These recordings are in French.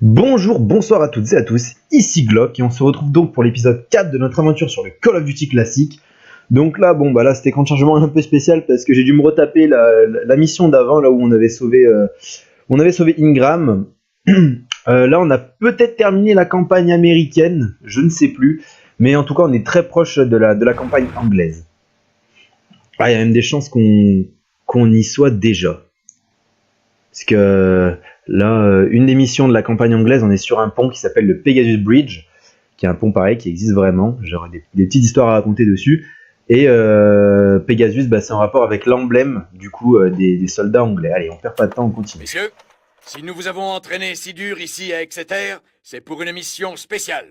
Bonjour, bonsoir à toutes et à tous, ici Glock et on se retrouve donc pour l'épisode 4 de notre aventure sur le Call of Duty classique. Donc là, là c'était un chargement un peu spécial parce que j'ai dû me retaper la mission d'avant, là où on avait sauvé Ingram. Là on a peut-être terminé la campagne américaine, je ne sais plus, mais en tout cas on est très proche de la campagne anglaise. Ah, il y a même des chances qu'on y soit déjà. Parce que là, une des missions de la campagne anglaise, on est sur un pont qui s'appelle le Pegasus Bridge, qui est un pont pareil qui existe vraiment. J'aurai des petites histoires à raconter dessus. Et Pegasus, c'est en rapport avec l'emblème du coup des soldats anglais. Allez, on perd pas de temps, on continue. Messieurs, si nous vous avons entraîné si dur ici à Exeter, c'est pour une mission spéciale.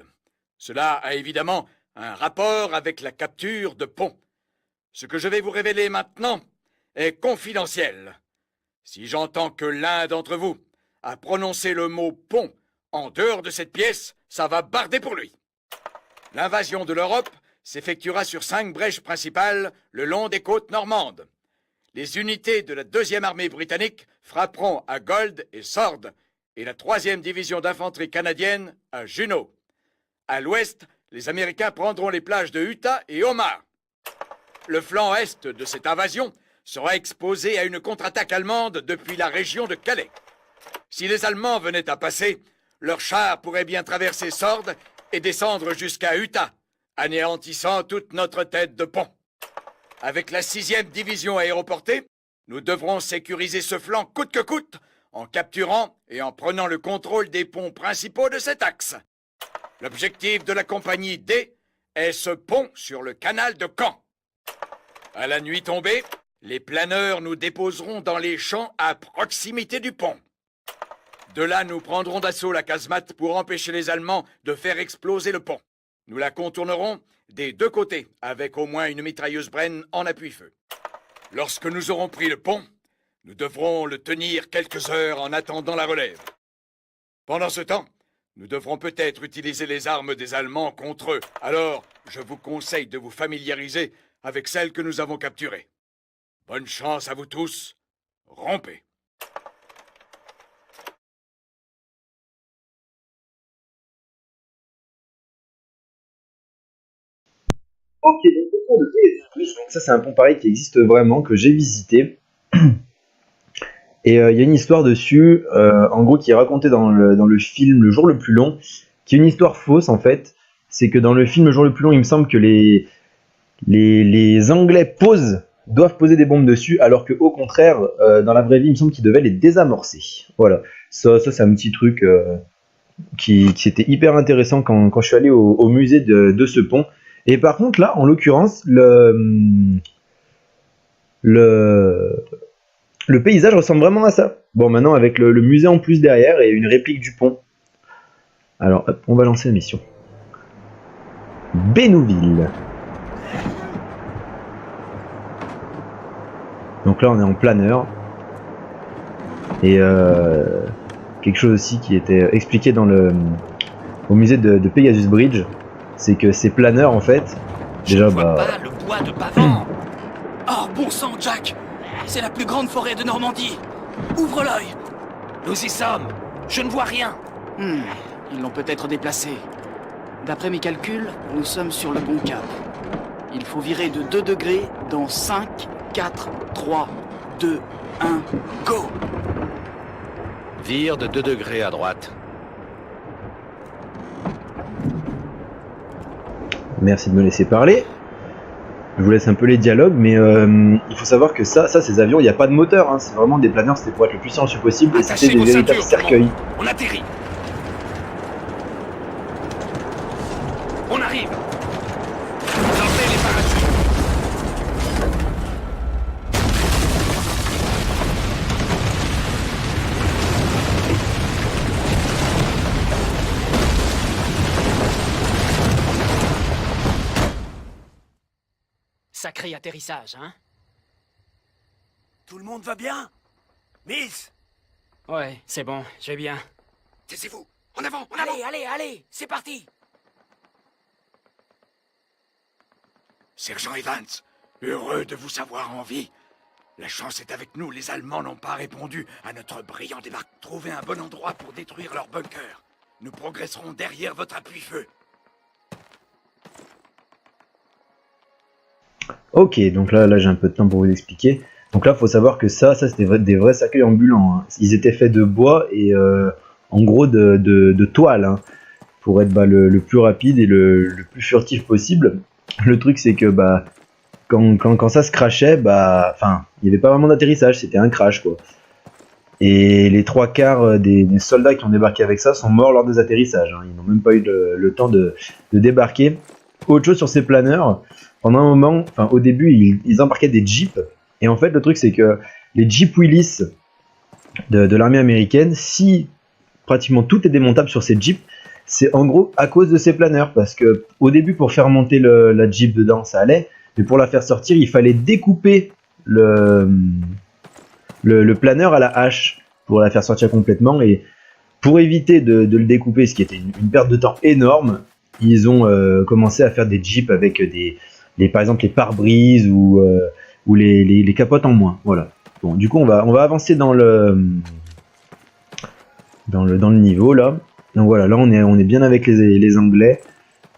Cela a évidemment un rapport avec la capture de Pont. Ce que je vais vous révéler maintenant est confidentiel. Si j'entends que l'un d'entre vous a prononcé le mot pont en dehors de cette pièce, ça va barder pour lui. L'invasion de l'Europe s'effectuera sur 5 brèches principales le long des côtes normandes. Les unités de la 2e armée britannique frapperont à Gold et Sword et la 3e division d'infanterie canadienne à Juno. À l'ouest, les Américains prendront les plages de Utah et Omaha. Le flanc est de cette invasion sera exposé à une contre-attaque allemande depuis la région de Calais. Si les Allemands venaient à passer, leurs chars pourraient bien traverser Sword et descendre jusqu'à Utah, anéantissant toute notre tête de pont. Avec la 6e division aéroportée, nous devrons sécuriser ce flanc coûte que coûte, en capturant et en prenant le contrôle des ponts principaux de cet axe. L'objectif de la compagnie D est ce pont sur le canal de Caen. À la nuit tombée, les planeurs nous déposeront dans les champs à proximité du pont. De là, nous prendrons d'assaut la casemate pour empêcher les Allemands de faire exploser le pont. Nous la contournerons des deux côtés, avec au moins une mitrailleuse Bren en appui-feu. Lorsque nous aurons pris le pont, nous devrons le tenir quelques heures en attendant la relève. Pendant ce temps, nous devrons peut-être utiliser les armes des Allemands contre eux. Alors, je vous conseille de vous familiariser avec celles que nous avons capturées. Bonne chance à vous tous. Rompez. Ok, donc le pont de Pegasus Bridge, donc ça c'est un pont pareil qui existe vraiment, que j'ai visité. Et il y a une histoire dessus, en gros, qui est racontée dans le film Le Jour le plus long, qui est une histoire fausse en fait. C'est que dans le film Le Jour le plus long, il me semble que les Anglais doivent poser des bombes dessus, alors que au contraire, dans la vraie vie, il me semble qu'ils devaient les désamorcer. Voilà, ça c'est un petit truc qui était hyper intéressant quand je suis allé au musée de ce pont. Et par contre, là, en l'occurrence, le, le paysage ressemble vraiment à ça. Bon, maintenant, avec le musée en plus derrière et une réplique du pont. Alors, hop, on va lancer la mission. Bénouville. Donc là, on est en planeur. Et quelque chose aussi qui était expliqué au musée de Pegasus Bridge, c'est que ces planeurs, en fait, Je ne vois pas le bois de Pavant. Oh, bon sang, Jack! C'est la plus grande forêt de Normandie. Ouvre l'œil. Nous y sommes. Je ne vois rien. Ils l'ont peut-être déplacé. D'après mes calculs, nous sommes sur le bon cap. Il faut virer de 2 degrés dans 5, 4, 3, 2, 1, go! Vire de 2 degrés à droite. Merci de me laisser parler. Je vous laisse un peu les dialogues, mais il faut savoir que ces avions, il n'y a pas de moteur, hein. C'est vraiment des planeurs, c'était pour être le plus silencieux possible, et c'était des véritables cercueils. On atterrit. On arrive. Lancez les parachutes. Sacré atterrissage, hein? Tout le monde va bien? Miss! Ouais, c'est bon, je vais bien. Taisez-vous! En avant! En avant! Allez! C'est parti! Sergent Evans, heureux de vous savoir en vie. La chance est avec nous, les Allemands n'ont pas répondu à notre brillant débarquement. Trouvez un bon endroit pour détruire leur bunker. Nous progresserons derrière votre appui-feu. Ok, donc là j'ai un peu de temps pour vous expliquer. Donc là, faut savoir que ça c'était des vrais cercueils ambulants. Hein. Ils étaient faits de bois et en gros de toile, hein, pour être le plus rapide et le plus furtif possible. Le truc, c'est que quand ça se crashait, enfin, il n'y avait pas vraiment d'atterrissage, c'était un crash, quoi. Et les 3/4 des soldats qui ont débarqué avec ça sont morts lors des atterrissages. Hein. Ils n'ont même pas eu le temps de débarquer. Autre chose sur ces planeurs, pendant un moment, enfin au début, ils embarquaient des jeeps. Et en fait, le truc, c'est que les Jeep Willys de l'armée américaine, si pratiquement tout est démontable sur ces Jeeps, c'est en gros à cause de ces planeurs. Parce que au début, pour faire monter la Jeep dedans, ça allait. Mais pour la faire sortir, il fallait découper le planeur à la hache pour la faire sortir complètement. Et pour éviter de le découper, ce qui était une perte de temps énorme, ils ont commencé à faire des Jeeps avec par exemple les pare-brises ou les capotes en moins. Voilà. Bon, du coup, on va avancer dans le niveau là. Donc voilà, là on est bien avec les Anglais.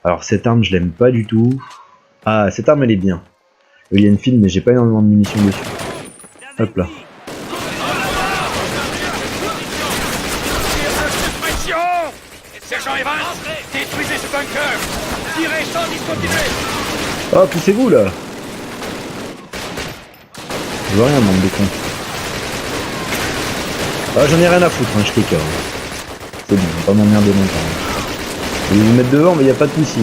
Alors cette arme, je l'aime pas du tout. Ah, cette arme elle est bien. Il y a une file, mais j'ai pas énormément de munitions dessus. Hop là. Sergent Evans, détruisez ce bunker. Tirez sans discontinuer. Oh, poussez-vous là. Je vois rien, bande de cons. Ah, j'en ai rien à foutre, hein, je clique. C'est bon, on va pas m'emmerder longtemps. Vous voulez vous mettre devant, mais y a pas de souci.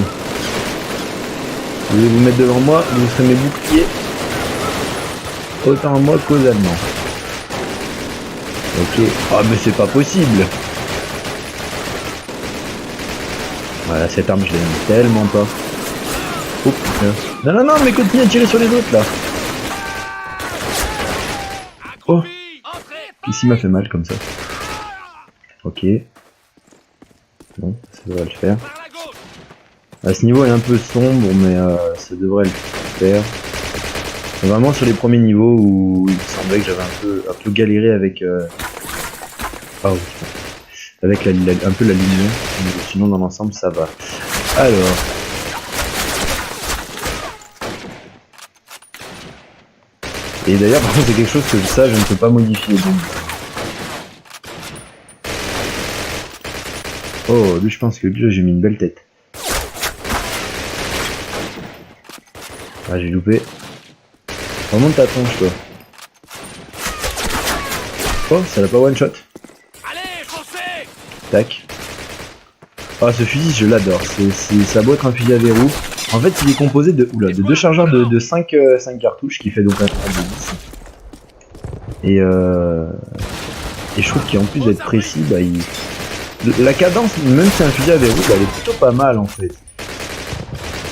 Vous voulez vous mettre devant moi, vous serez mes boucliers. Autant à moi qu'aux Allemands. Ok. Ah, mais c'est pas possible. Voilà, cette arme, je l'aime tellement pas. Oh putain. Non, mais continue à tirer sur les autres là. Oh. Ici m'a fait mal comme ça. Ok. Bon, ça devrait le faire. À ce niveau est un peu sombre, mais ça devrait le faire. C'est vraiment sur les premiers niveaux où il me semblait que j'avais un peu galéré avec ah oui. Avec un peu la lumière, mais sinon dans l'ensemble ça va. Alors. Et d'ailleurs par contre c'est quelque chose que je ne peux pas modifier. Donc. Oh, lui je pense que lui j'ai mis une belle tête. Ah, j'ai loupé. Remonte ta tronche, toi. Oh, ça l'a pas one shot. Allez, foncez! Tac. Ah, ce fusil, je l'adore. Ça a beau être un fusil à verrou. En fait, il est composé de deux chargeurs de 5 cartouches, qui fait donc un total de 10. Et je trouve qu'en plus d'être précis, la cadence, même si c'est un fusil à verrou, elle est plutôt pas mal en fait.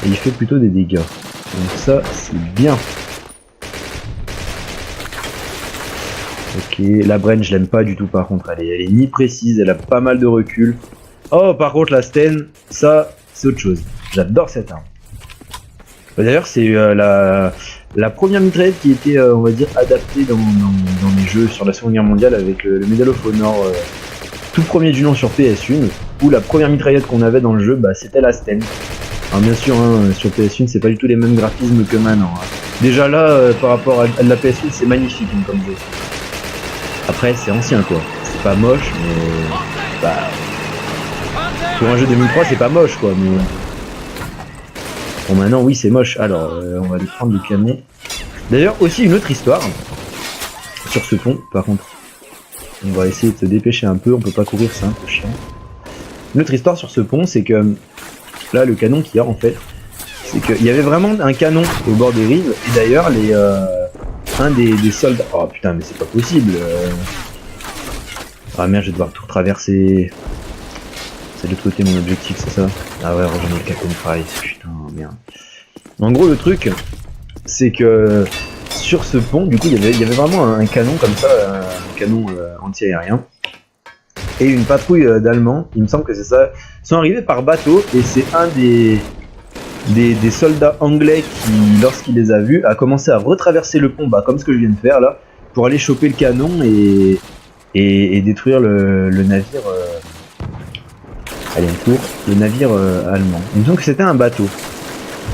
Et il fait plutôt des dégâts. Donc ça, c'est bien. Ok, la Bren, je l'aime pas du tout par contre. Elle est ni précise, elle a pas mal de recul. Oh, par contre, la Sten, ça, c'est autre chose. J'adore cette arme. D'ailleurs, c'est la première mitraillette qui était, on va dire, adaptée dans les jeux sur la Seconde Guerre mondiale avec le Medal of Honor tout premier du nom sur PS1, où la première mitraillette qu'on avait dans le jeu, c'était la Sten. Alors bien sûr, hein, sur PS1, c'est pas du tout les mêmes graphismes que maintenant. Hein. Déjà là, par rapport à la PS1, c'est magnifique hein, comme jeu. Après, c'est ancien quoi. C'est pas moche, mais pour un jeu 2003, c'est pas moche quoi. Mais bon, maintenant, oui, c'est moche. Alors, on va les prendre du piano. D'ailleurs, aussi une autre histoire sur ce pont. Par contre, on va essayer de se dépêcher un peu. On peut pas courir, c'est un peu chiant. Une autre histoire sur ce pont, c'est que là, le canon qu'il y a en fait, c'est qu'il y avait vraiment un canon au bord des rives. Et d'ailleurs, un des soldats. Oh putain, mais c'est pas possible. Ah merde, je vais devoir tout traverser. C'est de l'autre côté mon objectif, c'est ça? Ah ouais, rejoindre le Captain Price. Putain, merde. En gros, le truc, c'est que sur ce pont, du coup, il y avait vraiment un canon comme ça, un canon anti-aérien. Et une patrouille d'Allemands, il me semble que c'est ça, sont arrivés par bateau et c'est un des soldats anglais qui, lorsqu'il les a vus, a commencé à retraverser le pont, comme ce que je viens de faire là, pour aller choper le canon et détruire le navire. Allez, on court. Le navire allemand. Il me semble que c'était un bateau.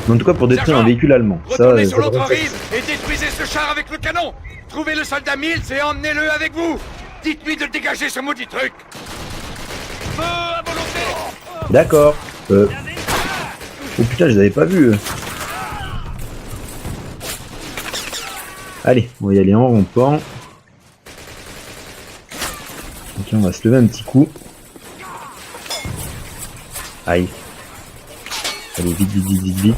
En tout cas, pour détruire un véhicule allemand. Retournez sur l'autre rive et détruisez ce char avec le canon. Trouvez le soldat Mills et emmenez-le avec vous. Dites-lui de dégager ce maudit truc. Feu à volonté. D'accord. Oh putain, je les avais pas vus. Allez, on va y aller en rampant. Ok, on va se lever un petit coup. Aïe. Allez, vite, vite, vite, vite, vite.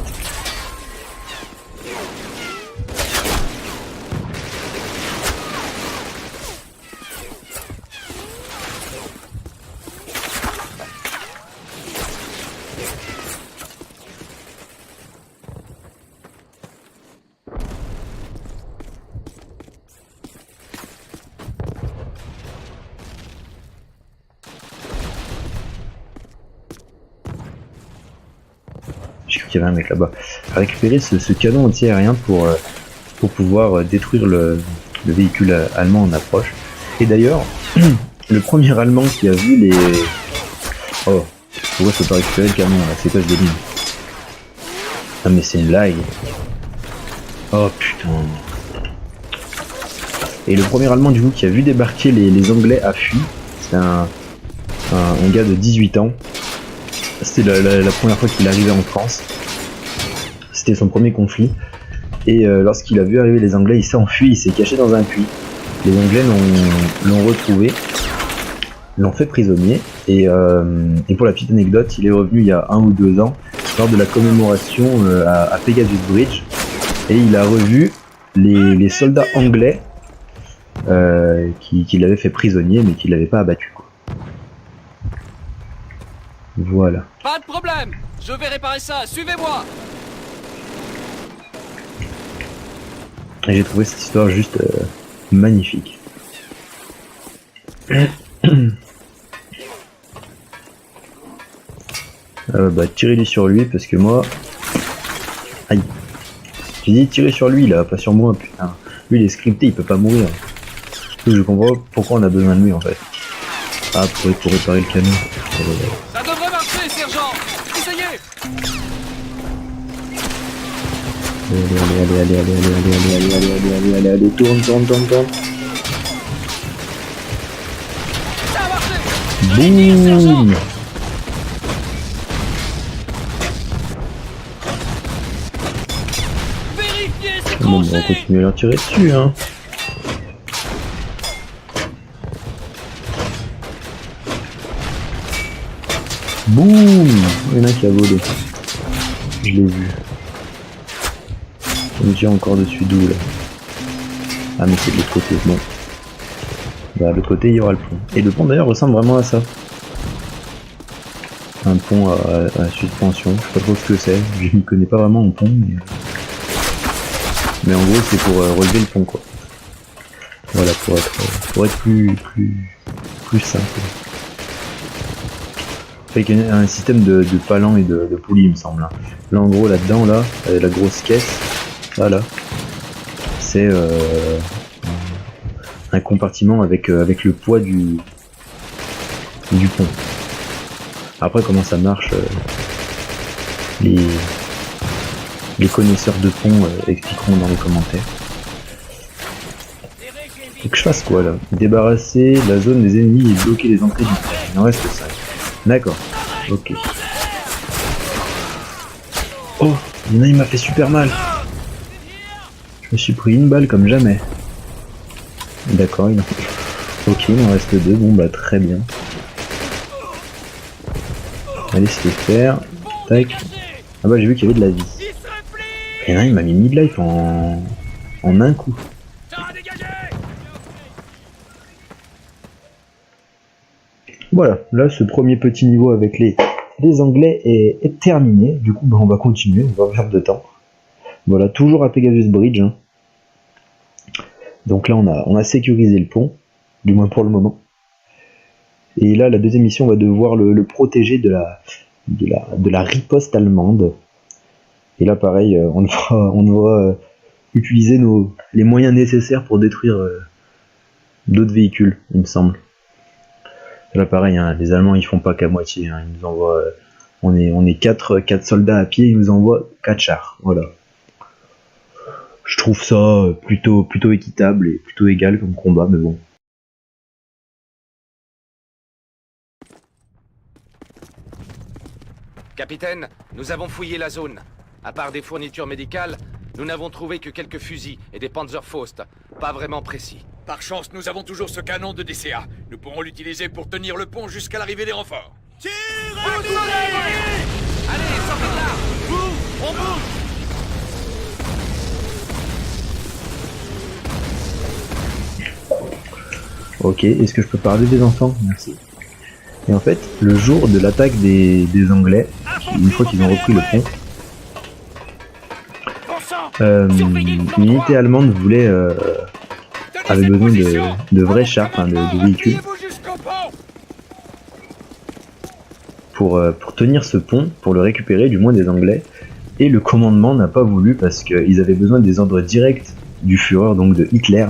J'ai cru qu'il y avait un mec là-bas. Récupérer ce canon anti-aérien pour pouvoir détruire le véhicule allemand en approche. Et d'ailleurs, le premier allemand qui a vu les... Oh, pourquoi je peux pas récupérer le canon là? C'est quoi ce délire? Ah mais c'est une blague. Oh putain. Et le premier allemand du coup qui a vu débarquer les Anglais a fui. C'est un gars de 18 ans. C'était la première fois qu'il arrivait en France. C'était son premier conflit. Et lorsqu'il a vu arriver les Anglais, il s'est enfui, il s'est caché dans un puits. Les Anglais l'ont retrouvé, l'ont fait prisonnier. Et pour la petite anecdote, il est revenu il y a 1 ou 2 ans, lors de la commémoration à Pegasus Bridge. Et il a revu les soldats anglais qui l'avaient fait prisonnier, mais qui l'avaient pas abattu. Voilà. Pas de problème. Je vais réparer ça. Suivez-moi. Et j'ai trouvé cette histoire juste magnifique. Tirez-lui sur lui parce que moi... Aïe. J'ai dit tirer sur lui là, pas sur moi, putain. Lui il est scripté, il peut pas mourir. Je comprends pourquoi on a besoin de lui en fait. Ah, pour réparer le canon. Ça devrait marcher, sergent. Essayez. Allez, tourne. Ça a marché. Boum. Vérifiez ces Bon, on va crochets. continuer à leur tirer dessus, hein. Boum. Il y en a un qui a volé. Je l'ai vu. On me tire encore dessus d'où là? Ah mais c'est de l'autre côté, bon. Bah de l'autre côté il y aura le pont. Et le pont d'ailleurs ressemble vraiment à ça. Un pont à suspension, je sais pas trop ce que c'est, je m'y connais pas vraiment en pont, mais en gros c'est pour relever le pont quoi. Voilà, pour être plus simple. Avec un système de palans et de poulies il me semble. Là en gros là-dedans là, la grosse caisse, voilà, c'est un compartiment avec le poids du pont. Après comment ça marche, les connaisseurs de pont expliqueront dans les commentaires. Faut que je fasse quoi là? Débarrasser la zone des ennemis et bloquer les entrées du pont. Il en reste 5. D'accord, ok. Oh, il y en a, il m'a fait super mal. Je me suis pris une balle comme jamais. D'accord, ok, il en reste 2, bon bah très bien. Allez, c'était faire. Tac. Ah bah j'ai vu qu'il y avait de la vie. Et là, il m'a mis mid-life en un coup. Voilà, là ce premier petit niveau avec les Anglais est terminé. Du coup, bah, on va continuer, on va perdre de temps. Voilà, toujours à Pegasus Bridge. Hein. Donc là, on a sécurisé le pont, du moins pour le moment. Et là, la deuxième mission, on va devoir le protéger de la riposte allemande. Et là pareil, on devra utiliser les moyens nécessaires pour détruire d'autres véhicules, il me semble. Et là pareil, hein, les Allemands ils font pas qu'à moitié, hein, ils nous envoient, on est 4 soldats à pied, ils nous envoient 4 chars, voilà. Je trouve ça plutôt équitable et plutôt égal comme combat, mais bon. Capitaine, nous avons fouillé la zone. À part des fournitures médicales, nous n'avons trouvé que quelques fusils et des Panzerfaust, pas vraiment précis. Par chance, nous avons toujours ce canon de DCA. Nous pourrons l'utiliser pour tenir le pont jusqu'à l'arrivée des renforts. Allez, sortez de là! On bouge! Ok, est-ce que je peux parler des enfants? Merci. Et en fait, le jour de l'attaque des Anglais, une fois qu'ils ont repris le pont, une unité allemande avait besoin de vrais chars, enfin de véhicules, pour tenir ce pont, pour le récupérer, du moins des Anglais. Et le commandement n'a pas voulu parce qu'ils avaient besoin des ordres directs du Führer, donc de Hitler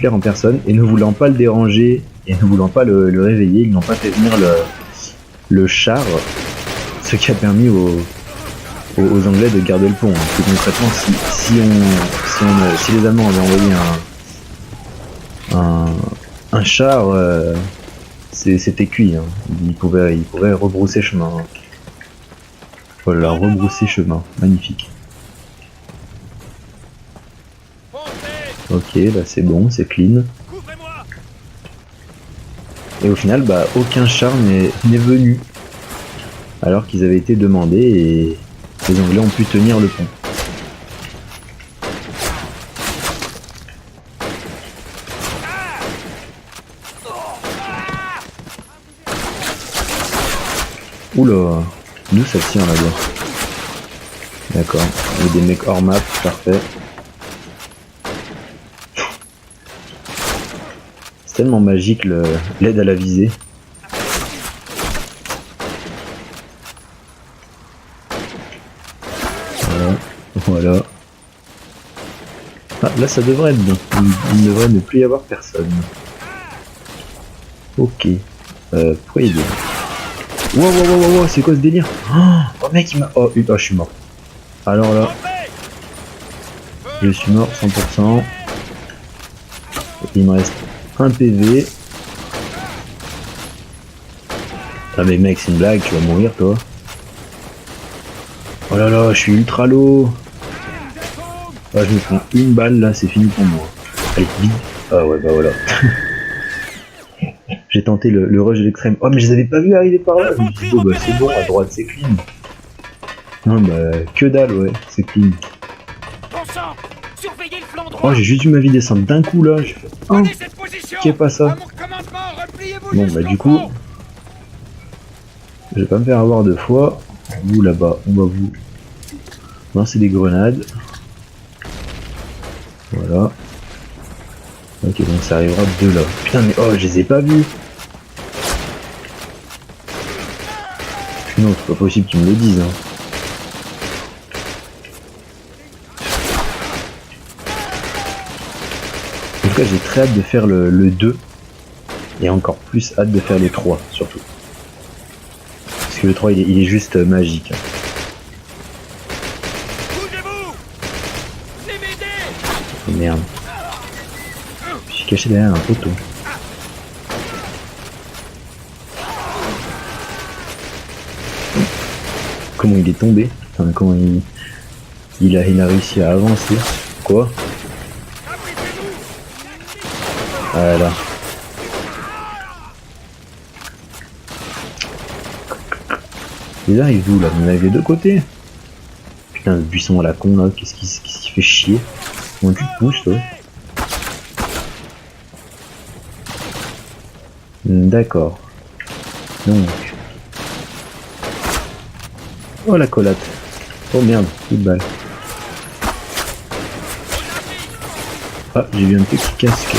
en personne, et ne voulant pas le déranger et ne voulant pas le réveiller, ils n'ont pas fait venir le char, ce qui a permis aux Anglais de garder le pont. Plus concrètement, si les Allemands avaient envoyé un char, c'était cuit, hein. Ils pouvaient rebrousser chemin. Hein. Voilà, rebrousser chemin, magnifique. Ok, là c'est bon, c'est clean. Et au final, bah, aucun char n'est venu, alors qu'ils avaient été demandés et les Anglais ont pu tenir le pont. Oula, d'où celle-ci en là-bas? D'accord, il y a des mecs hors map, parfait. C'est tellement magique l'aide à la visée. Voilà. Ah, là ça devrait être bien. Il ne devrait ne plus y avoir personne. Ok. Pourquoi il est... Wow, c'est quoi ce délire? Oh mec, il m'a... Oh, je suis mort. Alors là... Je suis mort 100%. Il me reste un PV. Ah mais mec, c'est une blague, tu vas mourir toi. Oh là là, je suis ultra low. Ah, je me prends une balle là, c'est fini pour moi. Allez, vite. Ah ouais, bah voilà. J'ai tenté le rush de l'extrême. Oh mais je les avais pas vus arriver par là. Je me suis dit, oh bah c'est bon, à droite c'est clean. Non bah que dalle, ouais, c'est clean. Oh, j'ai juste vu ma vie descendre d'un coup là. J'ai fait, oh, qui est pas ça? Bon bah du coup, je vais pas me faire avoir deux fois. Vous là-bas, on va vous lancer des grenades. Voilà. Ok, donc ça arrivera de là. Putain mais oh, je les ai pas vus. Non, c'est pas possible qu'ils me le disent. Hein. En tout cas, j'ai très hâte de faire le 2. Et encore plus hâte de faire le 3, surtout. Parce que le 3, il est juste magique. Oh merde. Je suis caché derrière un poteau. Comment il est tombé? Enfin, comment il a réussi à avancer. Quoi? Voilà. Ils arrivent d'où là? On arrive des deux côtés. Putain, le buisson à la con là, qu'est-ce qui fait chier? Comment tu te pousses toi? D'accord. Donc. Oh la collate. Oh merde, une balle. Ah, j'ai vu un petit casque.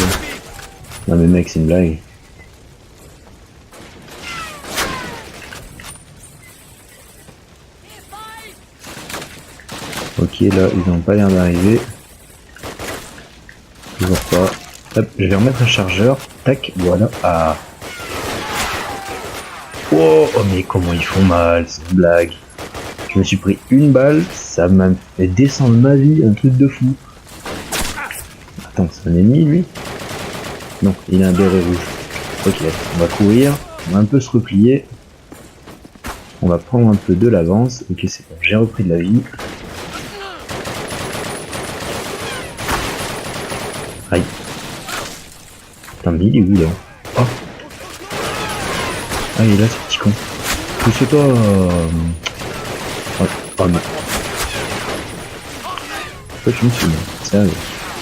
Non mais mec, c'est une blague. là, ils n'ont pas l'air d'arriver. Toujours pas. Hop, je vais remettre un chargeur. Tac, voilà. Ah. Oh, oh, mais comment ils font mal, c'est une blague. Je me suis pris une balle, ça m'a fait descendre ma vie, un truc de fou. Attends, c'est un ennemi lui? Non, il a un béret rouge. Ok, on va courir, on va un peu se replier. On va prendre un peu de l'avance. Ok, c'est bon, j'ai repris de la vie. Aïe. Putain, mais il est où là? Oh. Ah, il est là ce petit con. Pousse-toi. Oh non. Pourquoi tu me filmes? Sérieux.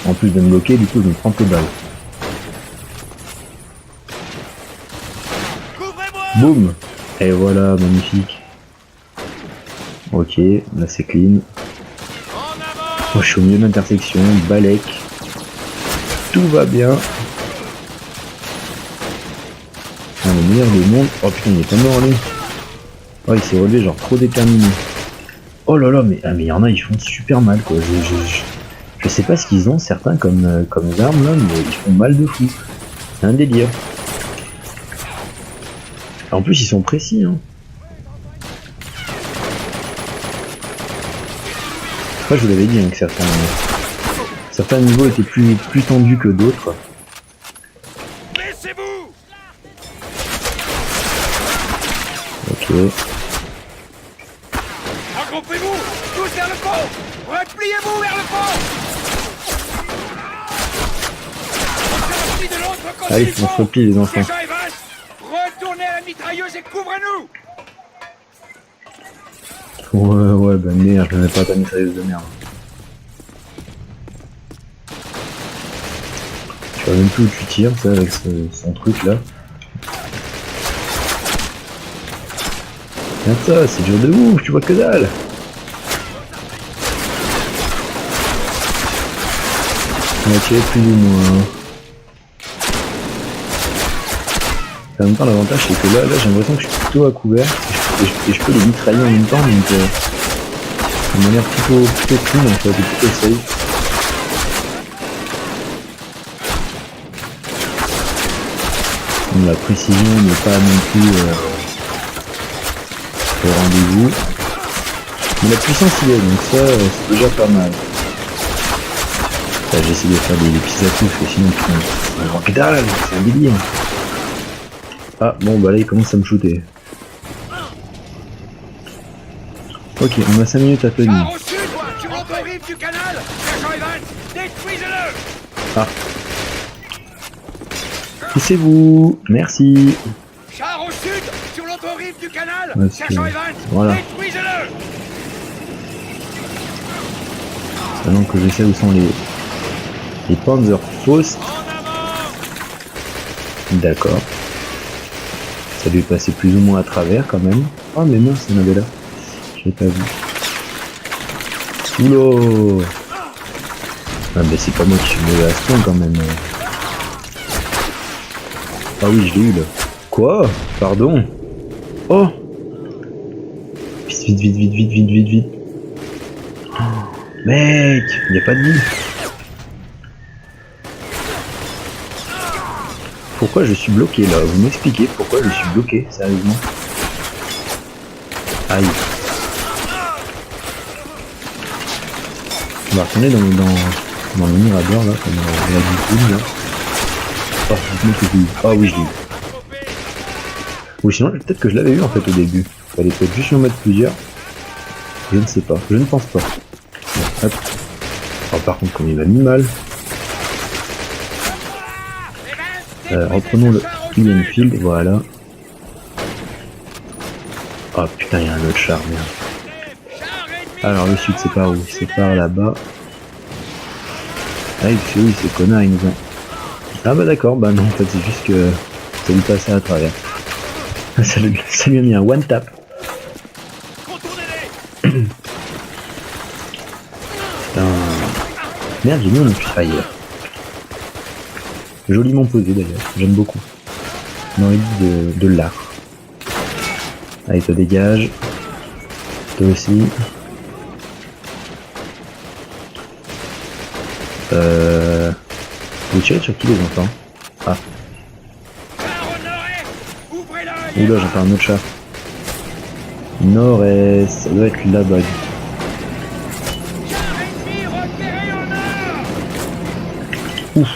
En plus de me bloquer, du coup je me prends que balle. Boum. Et voilà, magnifique. Ok, là c'est clean. Oh, je suis au milieu de l'intersection, Balek. Tout va bien. Ah, le meilleur du monde. Oh putain, il est pas mort lui. Oh, il s'est relevé genre trop déterminé. Oh là là, mais il y en a, ils font super mal quoi. Je sais pas ce qu'ils ont certains comme armes là, mais ils font mal de fou. C'est un délire. En plus ils sont précis hein. Moi je vous l'avais dit hein, que certains niveaux étaient plus tendus que d'autres. Ok. Regroupez-vous! Tous vers le pont! Repliez-vous vers le pont! Allez, on se replie les enfants. Retournez à la mitrailleuse et couvrez-nous! Ouais, bah merde, je n'ai pas ta mitrailleuse de merde. Je sais même plus où tu tires, ça, avec son truc là. Attends, c'est dur de ouf, tu vois que dalle. On va tirer plus ou moins. En même temps, l'avantage c'est que là j'ai l'impression que je suis plutôt à couvert et je peux les mitrailler en même temps, donc ça m'a l'air plutôt cool en fait, plutôt safe. Donc, la précision n'est pas non plus au rendez-vous. Mais la puissance il est, donc ça c'est déjà pas mal. J'ai essayé de faire des petits atouts, parce que sinon c'est un que dalle, c'est un délire. Ah bon bah là il commence à me shooter. Ok, on a 5 minutes à tenir. Char au sud, sur l'autre rive du canal! Sergent Evans, détruisez-le! Ah. Poussez-vous, merci. Char au sud, sur l'autre rive du canal! Ouais, Sergent Evans, voilà. détruisez-le! Maintenant que je sais où sont les Panzerfaust. D'accord. Ça lui est passé plus ou moins à travers quand même. Ah mais non, c'est avait là. Je l'ai pas vu. Oula. Ah mais c'est pas moi qui suis mauvais à ce point quand même. Ah oui, je l'ai eu là. Quoi? Pardon? Oh. Vite. Oh, mec, il n'y a pas de vie. Pourquoi je suis bloqué là? Vous m'expliquez pourquoi je suis bloqué, sérieusement? Aïe. On va retourner dans le mirador là, comme on l'a dit là. Oh, dites-moi que j'ai eu. Ah oui, je l'ai eu. Ou sinon, peut-être que je l'avais eu en fait au début. Fallait peut-être juste en mettre plusieurs. Je ne sais pas, je ne pense pas. Bon, hop. Oh, par contre, comme il m'a mis mal. Reprenons le Clean Field, voilà. Oh putain, il y a un autre char, merde. Alors le sud c'est par où? C'est par là-bas. Ah oui, c'est connard, il nous a... Ah bah d'accord, bah non, en fait c'est juste que ça lui passait à travers. ça lui a mis un one tap. Putain. Merde, j'ai mis un amplifier. Joliment posé d'ailleurs, j'aime beaucoup. On aurait dit de l'art. Allez, toi dégage. Toi aussi. Vous tirez sur qui les enfants? Ah. Ouvrez l'œil. Oula, j'entends un autre chat. Nord-est, ça doit être là-bas. Char ennemi repéré au nord. Ouf.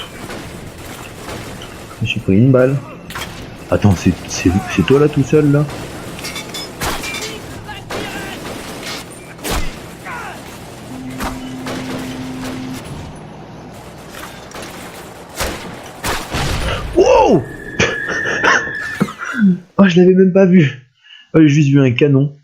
Je me suis pris une balle. Attends, c'est toi là tout seul là? Wow. Oh, je l'avais même pas vu. Oh, j'ai juste vu un canon.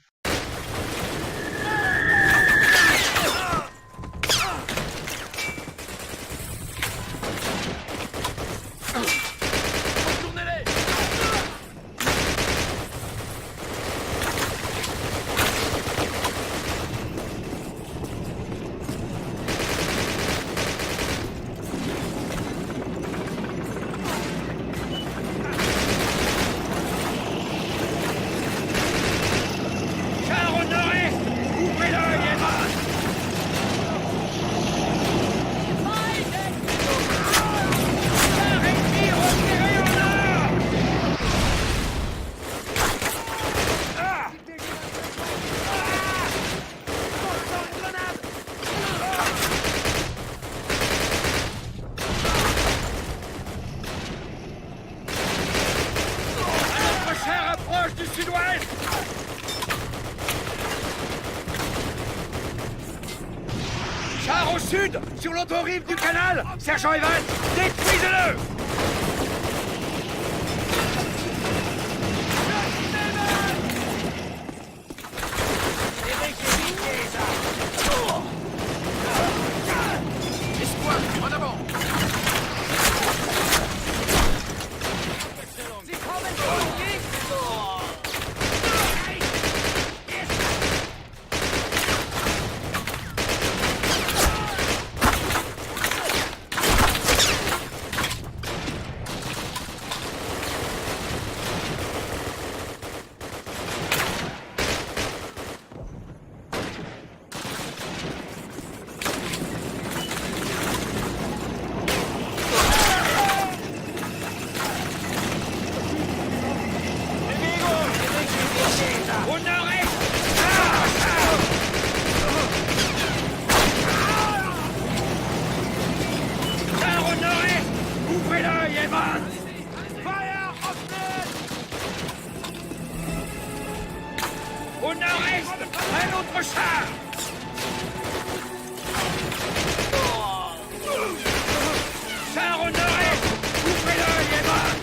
Char au nord-est. Ouvrez l'œil, Evans. Char ennemi repéré au nord. Notre char approche du sud-ouest. Char au sud, sur l'autre rive du canal. Sergent Evans, détruisez-le. Au nord-est. Char au nord-est. Ouvrez l'œil, Evans. Fire off. Au nord-est, un autre char. Char au nord-est. Ouvrez l'œil, Evans.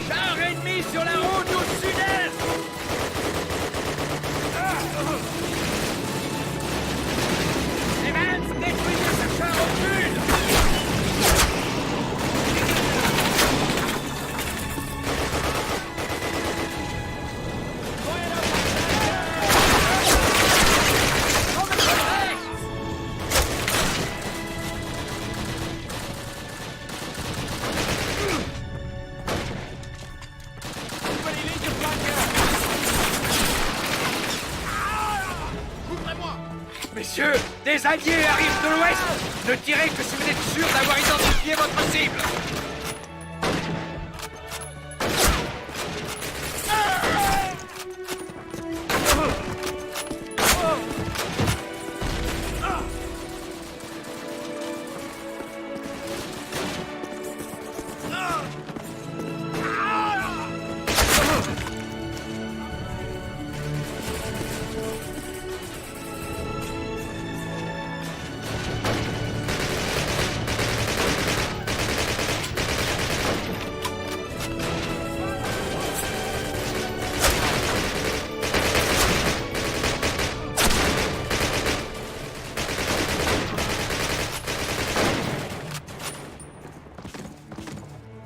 Char ennemi sur la route au sud-est. Evans, détruisez ce char au sud. Messieurs, des alliés arrivent de l'ouest. Ne tirez que si vous êtes sûr d'avoir identifié votre cible.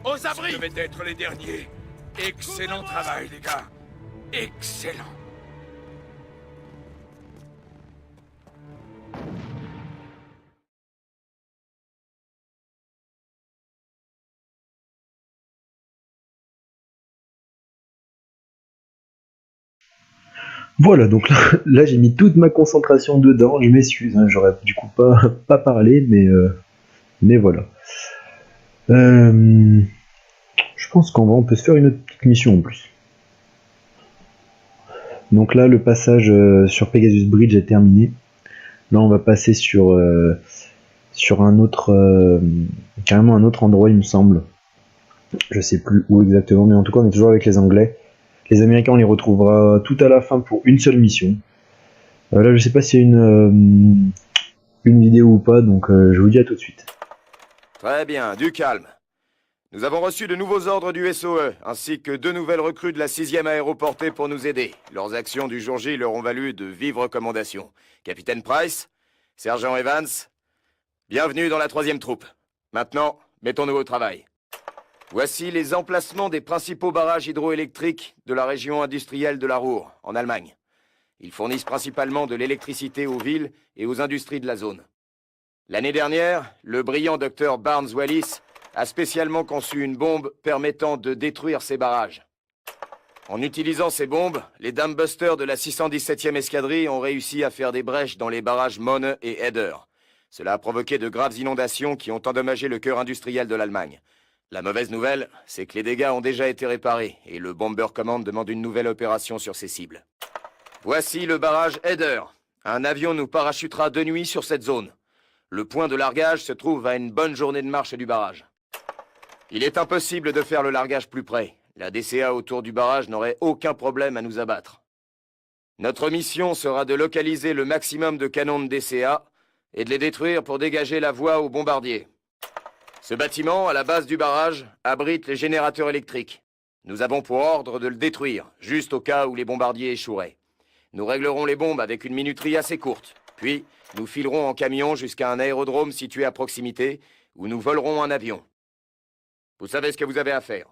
Aux abris! Vous devez être les derniers. Excellent travail, les gars. Excellent. Voilà, donc là, j'ai mis toute ma concentration dedans, je m'excuse, hein, j'aurais du coup pas parlé, mais voilà. Je pense on peut se faire une autre petite mission en plus. Donc là, le passage sur Pegasus Bridge est terminé. Là, on va passer sur un autre, carrément un autre endroit, il me semble. Je sais plus où exactement, mais en tout cas, on est toujours avec les Anglais. Les Américains, on les retrouvera tout à la fin pour une seule mission. Là, je sais pas s'il y a une vidéo ou pas, donc je vous dis à tout de suite. Très bien, du calme. Nous avons reçu de nouveaux ordres du SOE, ainsi que 2 nouvelles recrues de la 6e aéroportée pour nous aider. Leurs actions du jour J leur ont valu de vives recommandations. Capitaine Price, Sergent Evans, bienvenue dans la 3e troupe. Maintenant, mettons-nous au travail. Voici les emplacements des principaux barrages hydroélectriques de la région industrielle de la Ruhr, en Allemagne. Ils fournissent principalement de l'électricité aux villes et aux industries de la zone. L'année dernière, le brillant docteur Barnes Wallis a spécialement conçu une bombe permettant de détruire ces barrages. En utilisant ces bombes, les Dammbusters de la 617e escadrille ont réussi à faire des brèches dans les barrages Möhne et Eder. Cela a provoqué de graves inondations qui ont endommagé le cœur industriel de l'Allemagne. La mauvaise nouvelle, c'est que les dégâts ont déjà été réparés et le Bomber Command demande une nouvelle opération sur ces cibles. Voici le barrage Eder. Un avion nous parachutera de nuit sur cette zone. Le point de largage se trouve à une bonne journée de marche du barrage. Il est impossible de faire le largage plus près. La DCA autour du barrage n'aurait aucun problème à nous abattre. Notre mission sera de localiser le maximum de canons de DCA et de les détruire pour dégager la voie aux bombardiers. Ce bâtiment, à la base du barrage, abrite les générateurs électriques. Nous avons pour ordre de le détruire, juste au cas où les bombardiers échoueraient. Nous réglerons les bombes avec une minuterie assez courte. Puis, nous filerons en camion jusqu'à un aérodrome situé à proximité, où nous volerons un avion. Vous savez ce que vous avez à faire.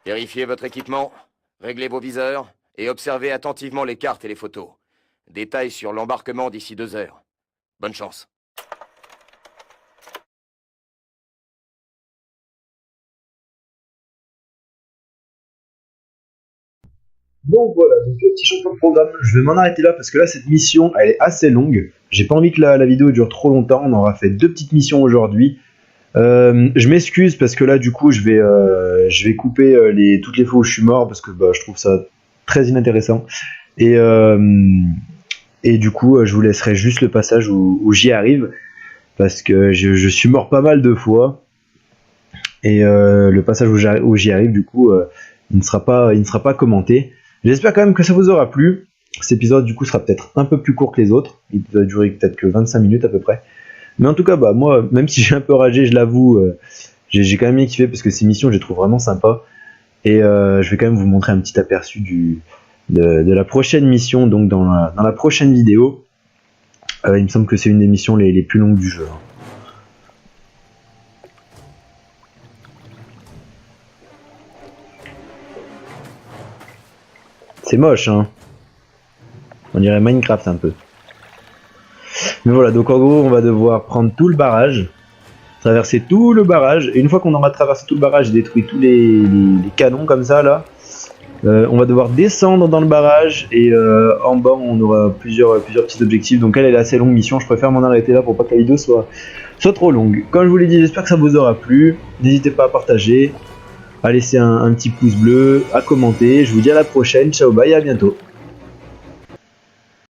Vérifiez votre équipement, réglez vos viseurs, et observez attentivement les cartes et les photos. Détails sur l'embarquement d'ici 2 heures. Bonne chance. Donc voilà, donc petit champion de programme, je vais m'en arrêter là parce que là cette mission elle est assez longue. J'ai pas envie que la vidéo dure trop longtemps, on aura fait 2 petites missions aujourd'hui. Je m'excuse parce que là du coup je vais couper toutes les fois où je suis mort parce que je trouve ça très inintéressant. Et du coup je vous laisserai juste le passage où j'y arrive parce que je suis mort pas mal de fois. Et le passage où j'y arrive du coup il ne sera pas commenté. J'espère quand même que ça vous aura plu. Cet épisode du coup sera peut-être un peu plus court que les autres. Il va durer peut-être que 25 minutes à peu près. Mais en tout cas, moi, même si j'ai un peu ragé, je l'avoue, j'ai quand même kiffé parce que ces missions, je les trouve vraiment sympas. Et je vais quand même vous montrer un petit aperçu de la prochaine mission, donc dans la prochaine vidéo. Il me semble que c'est une des missions les plus longues du jeu. C'est moche, hein. On dirait Minecraft un peu. Mais voilà, donc en gros, on va devoir prendre tout le barrage, traverser tout le barrage, et une fois qu'on aura traversé tout le barrage et détruit tous les canons comme ça, là, on va devoir descendre dans le barrage, et en bas, on aura plusieurs petits objectifs. Donc elle est assez longue mission, je préfère m'en arrêter là pour pas que la vidéo soit trop longue. Comme je vous l'ai dit, j'espère que ça vous aura plu. N'hésitez pas à partager, à laisser un petit pouce bleu, à commenter. Je vous dis à la prochaine, ciao, bye, à bientôt.